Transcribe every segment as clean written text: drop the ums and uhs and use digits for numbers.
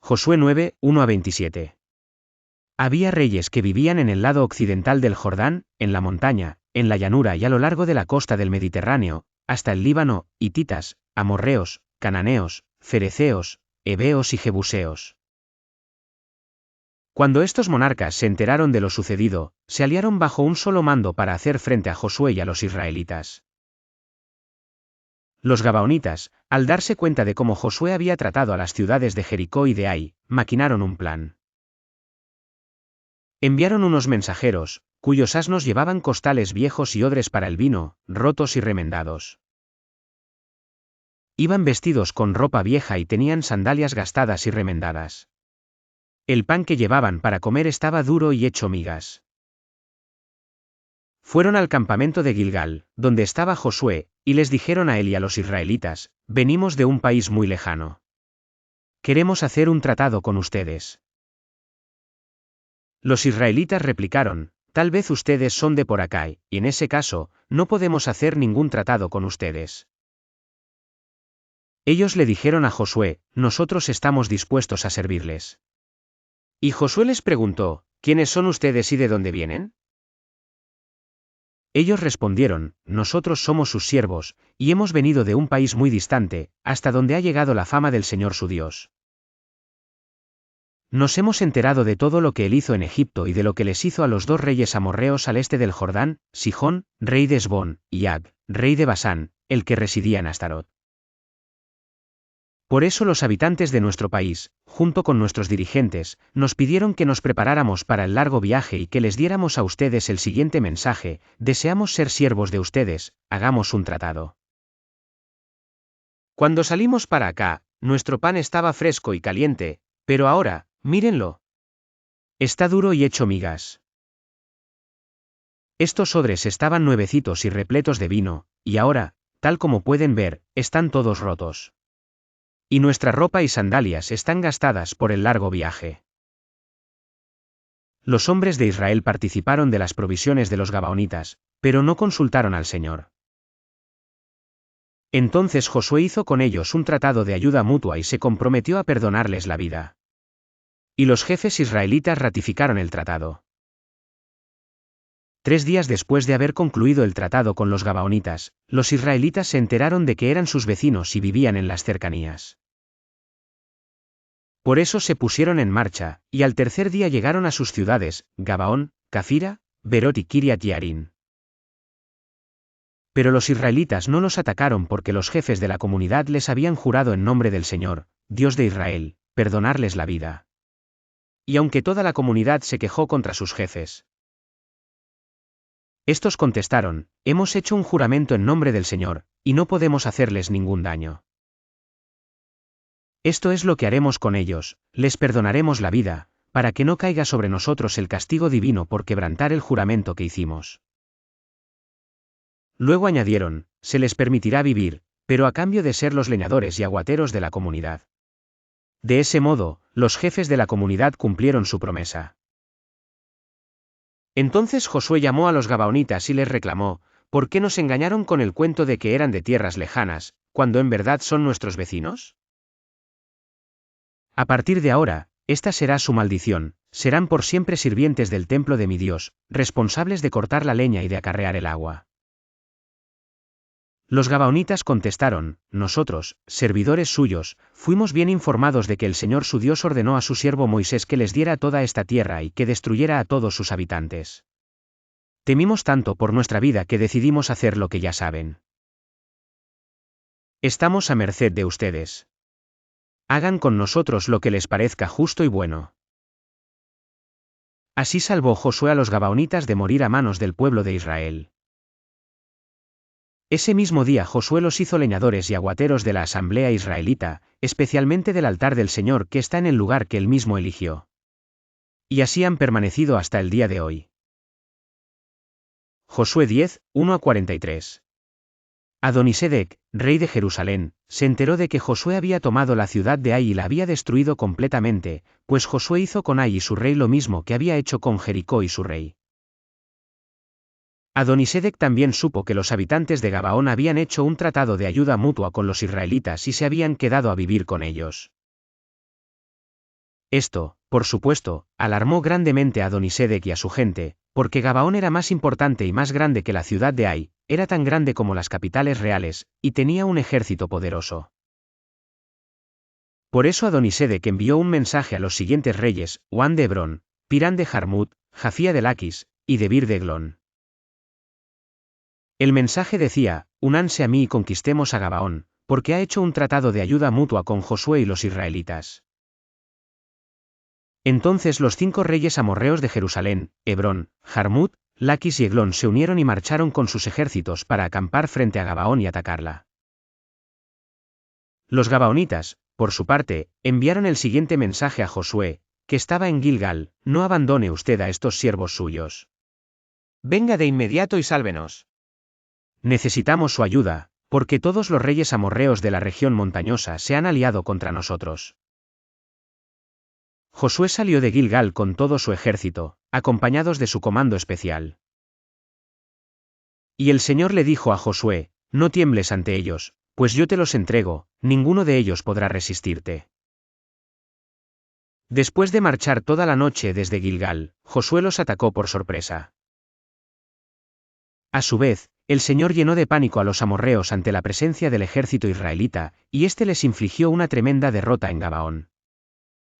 Josué 9, 1-27. Había reyes que vivían en el lado occidental del Jordán, en la montaña, en la llanura y a lo largo de la costa del Mediterráneo, hasta el Líbano, hititas, amorreos, cananeos, fereceos, heveos y jebuseos. Cuando estos monarcas se enteraron de lo sucedido, se aliaron bajo un solo mando para hacer frente a Josué y a los israelitas. Los gabaonitas, al darse cuenta de cómo Josué había tratado a las ciudades de Jericó y de Ai, maquinaron un plan. Enviaron unos mensajeros, cuyos asnos llevaban costales viejos y odres para el vino, rotos y remendados. Iban vestidos con ropa vieja y tenían sandalias gastadas y remendadas. El pan que llevaban para comer estaba duro y hecho migas. Fueron al campamento de Gilgal, donde estaba Josué, y les dijeron a él y a los israelitas: venimos de un país muy lejano. Queremos hacer un tratado con ustedes. Los israelitas replicaron: tal vez ustedes son de por acá, y en ese caso, no podemos hacer ningún tratado con ustedes. Ellos le dijeron a Josué: nosotros estamos dispuestos a servirles. Y Josué les preguntó: ¿quiénes son ustedes y de dónde vienen? Ellos respondieron: nosotros somos sus siervos, y hemos venido de un país muy distante, hasta donde ha llegado la fama del Señor su Dios. Nos hemos enterado de todo lo que él hizo en Egipto y de lo que les hizo a los dos reyes amorreos al este del Jordán, Sihón, rey de Hesbón, y Ag, rey de Basán, el que residía en Astarot. Por eso los habitantes de nuestro país, junto con nuestros dirigentes, nos pidieron que nos preparáramos para el largo viaje y que les diéramos a ustedes el siguiente mensaje: deseamos ser siervos de ustedes, hagamos un tratado. Cuando salimos para acá, nuestro pan estaba fresco y caliente, pero ahora, mírenlo. Está duro y hecho migas. Estos odres estaban nuevecitos y repletos de vino, y ahora, tal como pueden ver, están todos rotos. Y nuestra ropa y sandalias están gastadas por el largo viaje. Los hombres de Israel participaron de las provisiones de los gabaonitas, pero no consultaron al Señor. Entonces Josué hizo con ellos un tratado de ayuda mutua y se comprometió a perdonarles la vida. Y los jefes israelitas ratificaron el tratado. 3 días después de haber concluido el tratado con los gabaonitas, los israelitas se enteraron de que eran sus vecinos y vivían en las cercanías. Por eso se pusieron en marcha, y al tercer día llegaron a sus ciudades, Gabaón, Cafira, Berot y Kiriat Yearim. Pero los israelitas no los atacaron porque los jefes de la comunidad les habían jurado en nombre del Señor, Dios de Israel, perdonarles la vida. Y aunque toda la comunidad se quejó contra sus jefes, estos contestaron: hemos hecho un juramento en nombre del Señor, y no podemos hacerles ningún daño. Esto es lo que haremos con ellos, les perdonaremos la vida, para que no caiga sobre nosotros el castigo divino por quebrantar el juramento que hicimos. Luego añadieron: se les permitirá vivir, pero a cambio de ser los leñadores y aguateros de la comunidad. De ese modo, los jefes de la comunidad cumplieron su promesa. Entonces Josué llamó a los gabaonitas y les reclamó: ¿por qué nos engañaron con el cuento de que eran de tierras lejanas, cuando en verdad son nuestros vecinos? A partir de ahora, esta será su maldición: serán por siempre sirvientes del templo de mi Dios, responsables de cortar la leña y de acarrear el agua. Los gabaonitas contestaron: nosotros, servidores suyos, fuimos bien informados de que el Señor su Dios ordenó a su siervo Moisés que les diera toda esta tierra y que destruyera a todos sus habitantes. Temimos tanto por nuestra vida que decidimos hacer lo que ya saben. Estamos a merced de ustedes. Hagan con nosotros lo que les parezca justo y bueno. Así salvó Josué a los gabaonitas de morir a manos del pueblo de Israel. Ese mismo día Josué los hizo leñadores y aguateros de la asamblea israelita, especialmente del altar del Señor que está en el lugar que él mismo eligió. Y así han permanecido hasta el día de hoy. Josué 10, 1-43. Adonisedec, rey de Jerusalén, se enteró de que Josué había tomado la ciudad de Ai y la había destruido completamente, pues Josué hizo con Ai y su rey lo mismo que había hecho con Jericó y su rey. Adonisedec también supo que los habitantes de Gabaón habían hecho un tratado de ayuda mutua con los israelitas y se habían quedado a vivir con ellos. Esto, por supuesto, alarmó grandemente a Adonisedec y a su gente, porque Gabaón era más importante y más grande que la ciudad de Ai, era tan grande como las capitales reales, y tenía un ejército poderoso. Por eso Adonisedec envió un mensaje a los siguientes reyes, Huán de Hebrón, Pirán de Jarmut, Jafía de Laquis, y Debir de Eglón. El mensaje decía: únanse a mí y conquistemos a Gabaón, porque ha hecho un tratado de ayuda mutua con Josué y los israelitas. Entonces los 5 reyes amorreos de Jerusalén, Hebrón, Jarmut, Laquis y Eglón se unieron y marcharon con sus ejércitos para acampar frente a Gabaón y atacarla. Los gabaonitas, por su parte, enviaron el siguiente mensaje a Josué, que estaba en Gilgal: no abandone usted a estos siervos suyos. Venga de inmediato y sálvenos. Necesitamos su ayuda, porque todos los reyes amorreos de la región montañosa se han aliado contra nosotros. Josué salió de Gilgal con todo su ejército, acompañados de su comando especial. Y el Señor le dijo a Josué: no tiembles ante ellos, pues yo te los entrego, ninguno de ellos podrá resistirte. Después de marchar toda la noche desde Gilgal, Josué los atacó por sorpresa. A su vez, el Señor llenó de pánico a los amorreos ante la presencia del ejército israelita, y éste les infligió una tremenda derrota en Gabaón.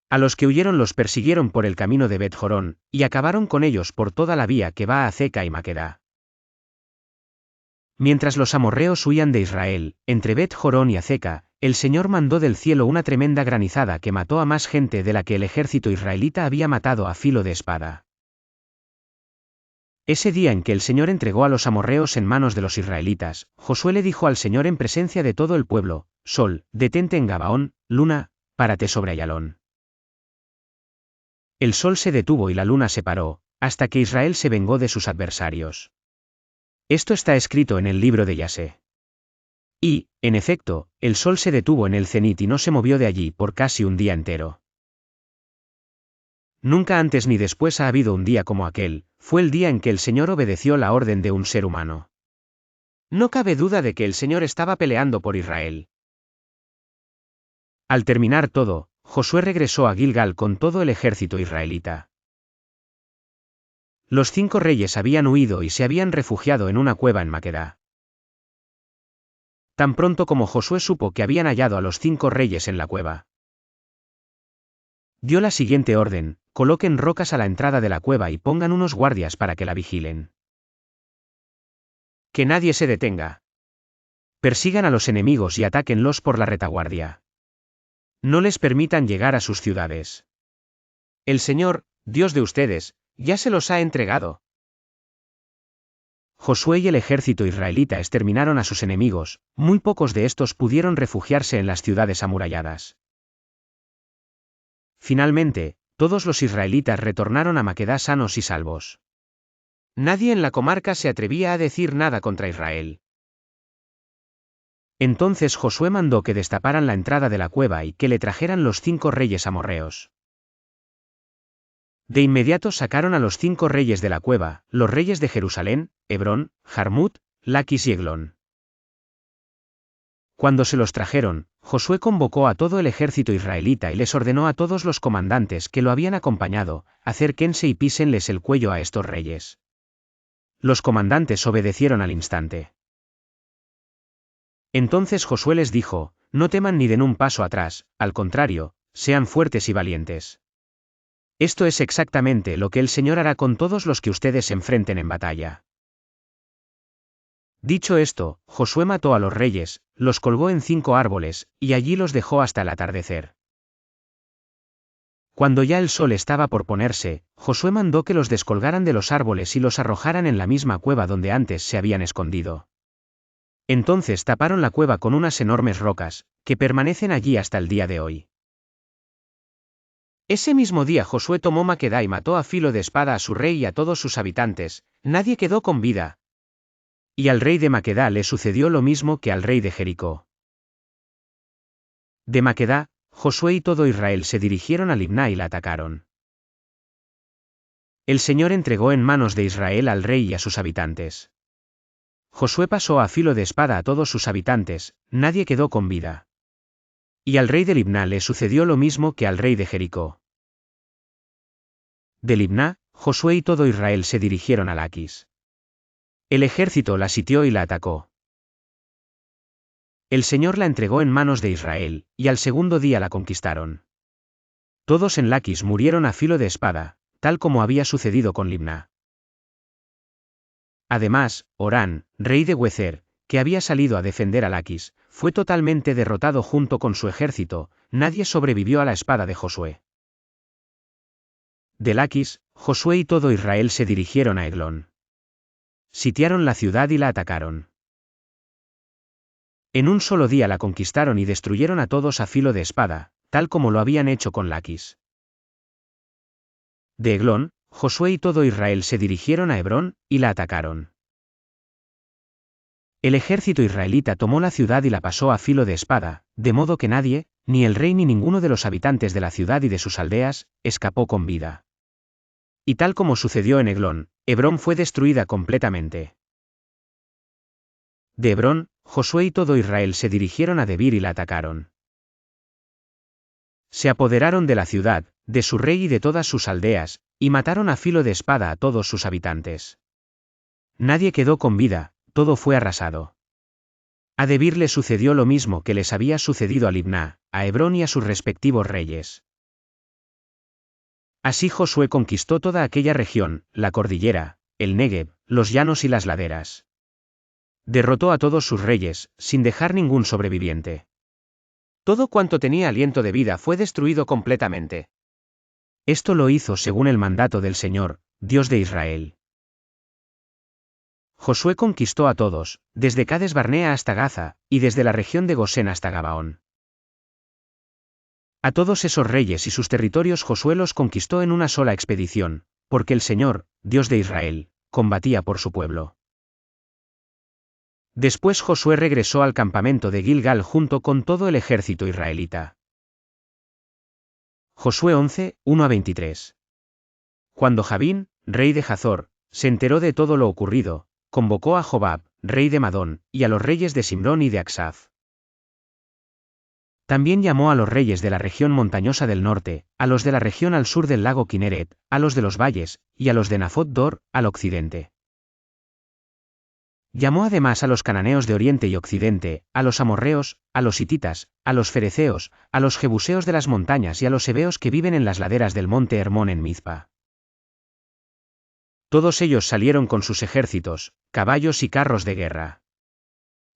A los que huyeron los persiguieron por el camino de Bet-Jorón, y acabaron con ellos por toda la vía que va a Azeca y Maqueda. Mientras los amorreos huían de Israel, entre Bet-Jorón y Azeca, el Señor mandó del cielo una tremenda granizada que mató a más gente de la que el ejército israelita había matado a filo de espada. Ese día en que el Señor entregó a los amorreos en manos de los israelitas, Josué le dijo al Señor en presencia de todo el pueblo: Sol, detente en Gabaón; luna, párate sobre Ayalón. El sol se detuvo y la luna se paró, hasta que Israel se vengó de sus adversarios. Esto está escrito en el libro de Yasé. Y, en efecto, el sol se detuvo en el cenit y no se movió de allí por casi un día entero. Nunca antes ni después ha habido un día como aquel, fue el día en que el Señor obedeció la orden de un ser humano. No cabe duda de que el Señor estaba peleando por Israel. Al terminar todo, Josué regresó a Gilgal con todo el ejército israelita. Los 5 reyes habían huido y se habían refugiado en una cueva en Maqueda. Tan pronto como Josué supo que habían hallado a los 5 reyes en la cueva, dio la siguiente orden: coloquen rocas a la entrada de la cueva y pongan unos guardias para que la vigilen. Que nadie se detenga. Persigan a los enemigos y atáquenlos por la retaguardia. No les permitan llegar a sus ciudades. El Señor, Dios de ustedes, ya se los ha entregado. Josué y el ejército israelita exterminaron a sus enemigos, muy pocos de estos pudieron refugiarse en las ciudades amuralladas. Finalmente, todos los israelitas retornaron a Maqueda sanos y salvos. Nadie en la comarca se atrevía a decir nada contra Israel. Entonces Josué mandó que destaparan la entrada de la cueva y que le trajeran los 5 reyes amorreos. De inmediato sacaron a los 5 reyes de la cueva, los reyes de Jerusalén, Hebrón, Jarmut, Laquis y Eglón. Cuando se los trajeron, Josué convocó a todo el ejército israelita y les ordenó a todos los comandantes que lo habían acompañado: acérquense y písenles el cuello a estos reyes. Los comandantes obedecieron al instante. Entonces Josué les dijo: no teman ni den un paso atrás, al contrario, sean fuertes y valientes. Esto es exactamente lo que el Señor hará con todos los que ustedes se enfrenten en batalla. Dicho esto, Josué mató a los reyes, los colgó en 5 árboles, y allí los dejó hasta el atardecer. Cuando ya el sol estaba por ponerse, Josué mandó que los descolgaran de los árboles y los arrojaran en la misma cueva donde antes se habían escondido. Entonces taparon la cueva con unas enormes rocas, que permanecen allí hasta el día de hoy. Ese mismo día Josué tomó Maqueda y mató a filo de espada a su rey y a todos sus habitantes, nadie quedó con vida. Y al rey de Maqueda le sucedió lo mismo que al rey de Jericó. De Maqueda, Josué y todo Israel se dirigieron a Libná y la atacaron. El Señor entregó en manos de Israel al rey y a sus habitantes. Josué pasó a filo de espada a todos sus habitantes, nadie quedó con vida. Y al rey de Libná le sucedió lo mismo que al rey de Jericó. De Libná, Josué y todo Israel se dirigieron a Laquis. El ejército la sitió y la atacó. El Señor la entregó en manos de Israel, y al segundo día la conquistaron. Todos en Laquis murieron a filo de espada, tal como había sucedido con Libná. Además, Orán, rey de Güezer, que había salido a defender a Laquis, fue totalmente derrotado junto con su ejército. Nadie sobrevivió a la espada de Josué. De Laquis, Josué y todo Israel se dirigieron a Eglón. Sitiaron la ciudad y la atacaron. En un solo día la conquistaron y destruyeron a todos a filo de espada, tal como lo habían hecho con Laquis. De Eglón, Josué y todo Israel se dirigieron a Hebrón, y la atacaron. El ejército israelita tomó la ciudad y la pasó a filo de espada, de modo que nadie, ni el rey ni ninguno de los habitantes de la ciudad y de sus aldeas, escapó con vida. Y tal como sucedió en Eglón, Hebrón fue destruida completamente. De Hebrón, Josué y todo Israel se dirigieron a Debir y la atacaron. Se apoderaron de la ciudad, de su rey y de todas sus aldeas, y mataron a filo de espada a todos sus habitantes. Nadie quedó con vida, todo fue arrasado. A Debir le sucedió lo mismo que les había sucedido a Libná, a Hebrón y a sus respectivos reyes. Así Josué conquistó toda aquella región, la cordillera, el Negev, los llanos y las laderas. Derrotó a todos sus reyes, sin dejar ningún sobreviviente. Todo cuanto tenía aliento de vida fue destruido completamente. Esto lo hizo según el mandato del Señor, Dios de Israel. Josué conquistó a todos, desde Cades Barnea hasta Gaza, y desde la región de Gosén hasta Gabaón. A todos esos reyes y sus territorios Josué los conquistó en una sola expedición, porque el Señor, Dios de Israel, combatía por su pueblo. Después Josué regresó al campamento de Gilgal junto con todo el ejército israelita. Josué 11, 1-23. Cuando Jabín, rey de Hazor, se enteró de todo lo ocurrido, convocó a Jobab, rey de Madón, y a los reyes de Simrón y de Aksaf. También llamó a los reyes de la región montañosa del norte, a los de la región al sur del lago Kineret, a los de los valles, y a los de Nafot Dor, al occidente. Llamó además a los cananeos de oriente y occidente, a los amorreos, a los hititas, a los fereceos, a los jebuseos de las montañas y a los heveos que viven en las laderas del monte Hermón en Mizpa. Todos ellos salieron con sus ejércitos, caballos y carros de guerra.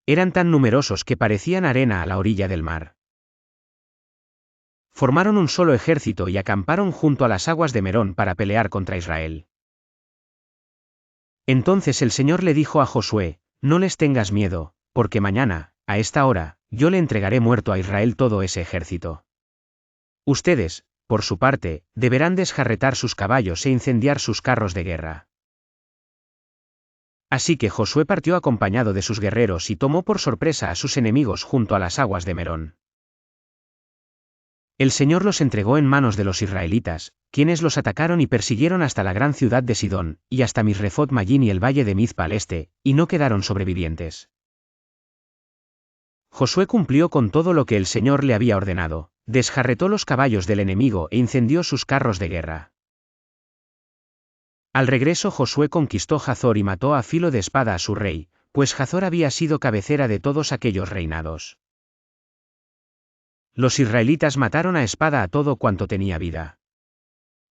Eran tan numerosos que parecían arena a la orilla del mar. Formaron un solo ejército y acamparon junto a las aguas de Merón para pelear contra Israel. Entonces el Señor le dijo a Josué: no les tengas miedo, porque mañana, a esta hora, yo le entregaré muerto a Israel todo ese ejército. Ustedes, por su parte, deberán desjarretar sus caballos e incendiar sus carros de guerra. Así que Josué partió acompañado de sus guerreros y tomó por sorpresa a sus enemigos junto a las aguas de Merón. El Señor los entregó en manos de los israelitas, quienes los atacaron y persiguieron hasta la gran ciudad de Sidón, y hasta Misrefot Mayín y el valle de Mizpa al este, y no quedaron sobrevivientes. Josué cumplió con todo lo que el Señor le había ordenado, desjarretó los caballos del enemigo e incendió sus carros de guerra. Al regreso Josué conquistó Hazor y mató a filo de espada a su rey, pues Hazor había sido cabecera de todos aquellos reinados. Los israelitas mataron a espada a todo cuanto tenía vida.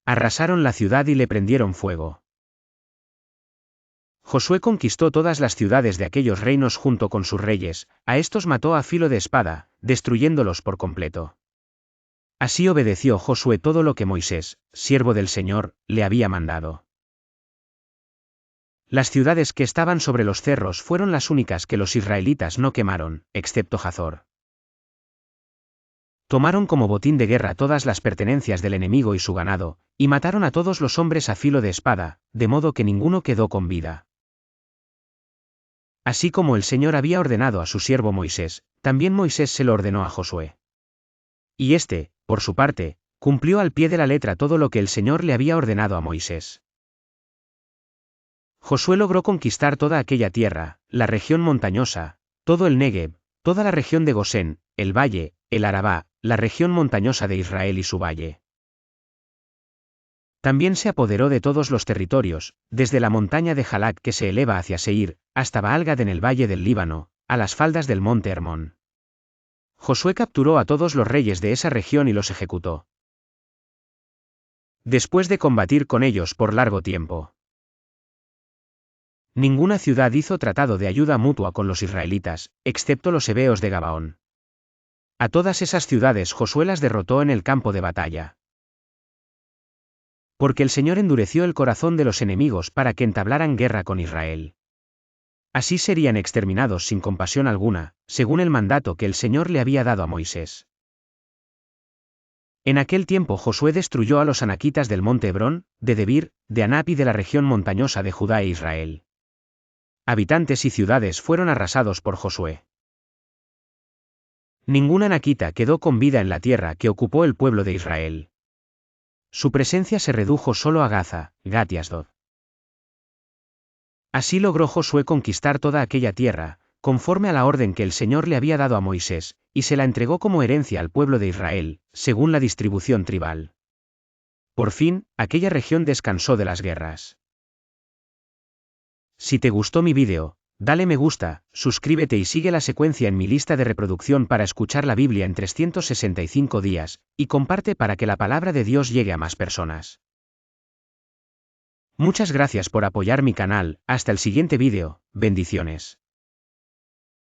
Arrasaron la ciudad y le prendieron fuego. Josué conquistó todas las ciudades de aquellos reinos junto con sus reyes, a estos mató a filo de espada, destruyéndolos por completo. Así obedeció Josué todo lo que Moisés, siervo del Señor, le había mandado. Las ciudades que estaban sobre los cerros fueron las únicas que los israelitas no quemaron, excepto Hazor. Tomaron como botín de guerra todas las pertenencias del enemigo y su ganado, y mataron a todos los hombres a filo de espada, de modo que ninguno quedó con vida. Así como el Señor había ordenado a su siervo Moisés, también Moisés se lo ordenó a Josué. Y éste, por su parte, cumplió al pie de la letra todo lo que el Señor le había ordenado a Moisés. Josué logró conquistar toda aquella tierra, la región montañosa, todo el Negev, toda la región de Gosén, el valle, el Arabá, la región montañosa de Israel y su valle. También se apoderó de todos los territorios, desde la montaña de Jalak que se eleva hacia Seir, hasta Baal-Gad en el valle del Líbano, a las faldas del monte Hermón. Josué capturó a todos los reyes de esa región y los ejecutó. Después de combatir con ellos por largo tiempo. Ninguna ciudad hizo tratado de ayuda mutua con los israelitas, excepto los heveos de Gabaón. A todas esas ciudades Josué las derrotó en el campo de batalla. Porque el Señor endureció el corazón de los enemigos para que entablaran guerra con Israel. Así serían exterminados sin compasión alguna, según el mandato que el Señor le había dado a Moisés. En aquel tiempo Josué destruyó a los anaquitas del monte Hebrón, de Debir, de Anap y de la región montañosa de Judá e Israel. Habitantes y ciudades fueron arrasados por Josué. Ningún anaquita quedó con vida en la tierra que ocupó el pueblo de Israel. Su presencia se redujo solo a Gaza, Gat y Asdod. Así logró Josué conquistar toda aquella tierra, conforme a la orden que el Señor le había dado a Moisés, y se la entregó como herencia al pueblo de Israel, según la distribución tribal. Por fin, aquella región descansó de las guerras. Si te gustó mi vídeo, dale me gusta, suscríbete y sigue la secuencia en mi lista de reproducción para escuchar la Biblia en 365 días, y comparte para que la palabra de Dios llegue a más personas. Muchas gracias por apoyar mi canal, hasta el siguiente vídeo, bendiciones.